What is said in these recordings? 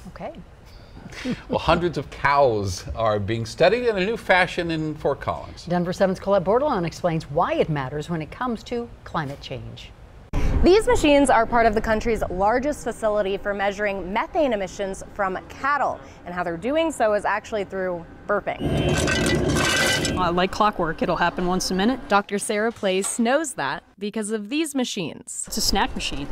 Okay. Well, hundreds of cows are being studied in a new fashion in Fort Collins. Denver 7's Colette Bordelon explains why it matters when it comes to climate change. These machines are part of the country's largest facility for measuring methane emissions from cattle, and how they're doing so is actually through burping. Like clockwork, it'll happen once a minute. Dr. Sarah Place knows that because of these machines. It's a snack machine.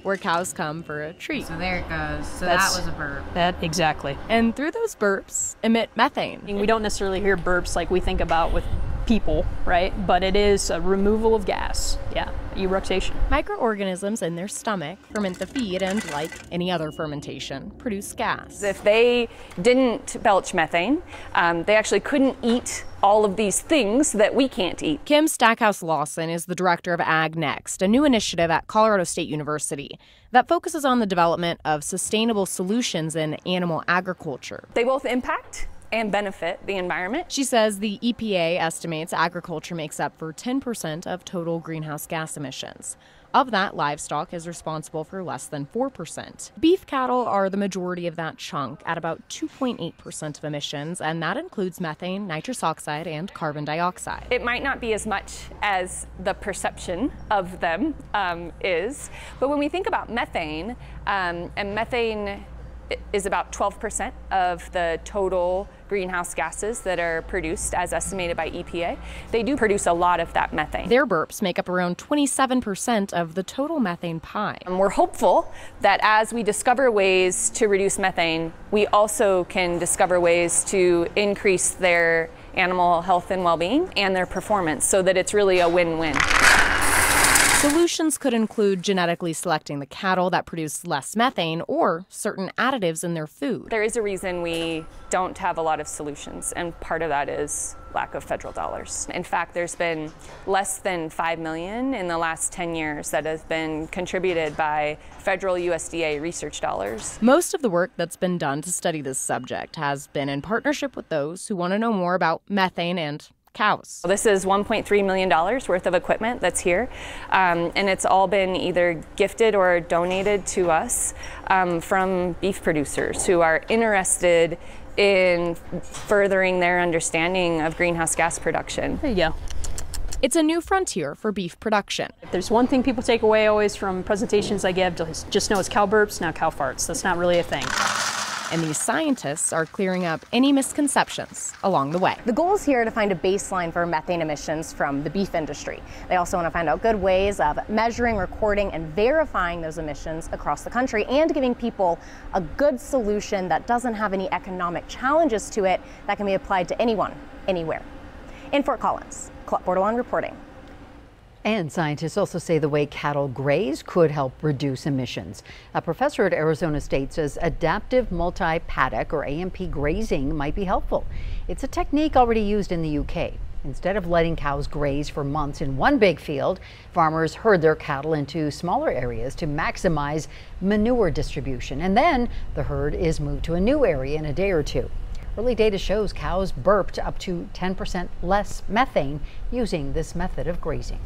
Where cows come for a treat. So there it goes. So that was a burp. Exactly. And through those burps, emit methane. We don't necessarily hear burps like we think about with people, right? But it is a removal of gas. Yeah, eructation. Microorganisms in their stomach ferment the feed and, like any other fermentation, produce gas. If they didn't belch methane, they actually couldn't eat all of these things that we can't eat. Kim Stackhouse-Lawson is the director of AgNext, a new initiative at Colorado State University that focuses on the development of sustainable solutions in animal agriculture. They both impact and benefit the environment. She says the EPA estimates agriculture makes up for 10% of total greenhouse gas emissions. Of that, livestock is responsible for less than 4%. Beef cattle are the majority of that chunk at about 2.8% of emissions, and that includes methane, nitrous oxide, and carbon dioxide. It might not be as much as the perception of them is, but when we think about methane, and methane is about 12% of the total greenhouse gases that are produced as estimated by EPA. They do produce a lot of that methane. Their burps make up around 27% of the total methane pie. And we're hopeful that as we discover ways to reduce methane, we also can discover ways to increase their animal health and well-being and their performance so that it's really a win-win. Solutions could include genetically selecting the cattle that produce less methane or certain additives in their food. There is a reason we don't have a lot of solutions, and part of that is lack of federal dollars. In fact, there's been less than $5 million in the last 10 years that has been contributed by federal USDA research dollars. Most of the work that's been done to study this subject has been in partnership with those who want to know more about methane and cows. This is $1.3 million worth of equipment that's here, and it's all been either gifted or donated to us from beef producers who are interested in furthering their understanding of greenhouse gas production. There you go. It's a new frontier for beef production. If there's one thing people take away always from presentations I give, just know it's cow burps, not cow farts. That's not really a thing. And these scientists are clearing up any misconceptions along the way. The goal is here to find a baseline for methane emissions from the beef industry. They also want to find out good ways of measuring, recording, and verifying those emissions across the country, and giving people a good solution that doesn't have any economic challenges to it that can be applied to anyone, anywhere. In Fort Collins, Colette Bordelon reporting. And scientists also say the way cattle graze could help reduce emissions. A professor at Arizona State says adaptive multi-paddock, or AMP grazing, might be helpful. It's a technique already used in the UK. Instead of letting cows graze for months in one big field, farmers herd their cattle into smaller areas to maximize manure distribution. And then the herd is moved to a new area in a day or two. Early data shows cows burped up to 10% less methane using this method of grazing.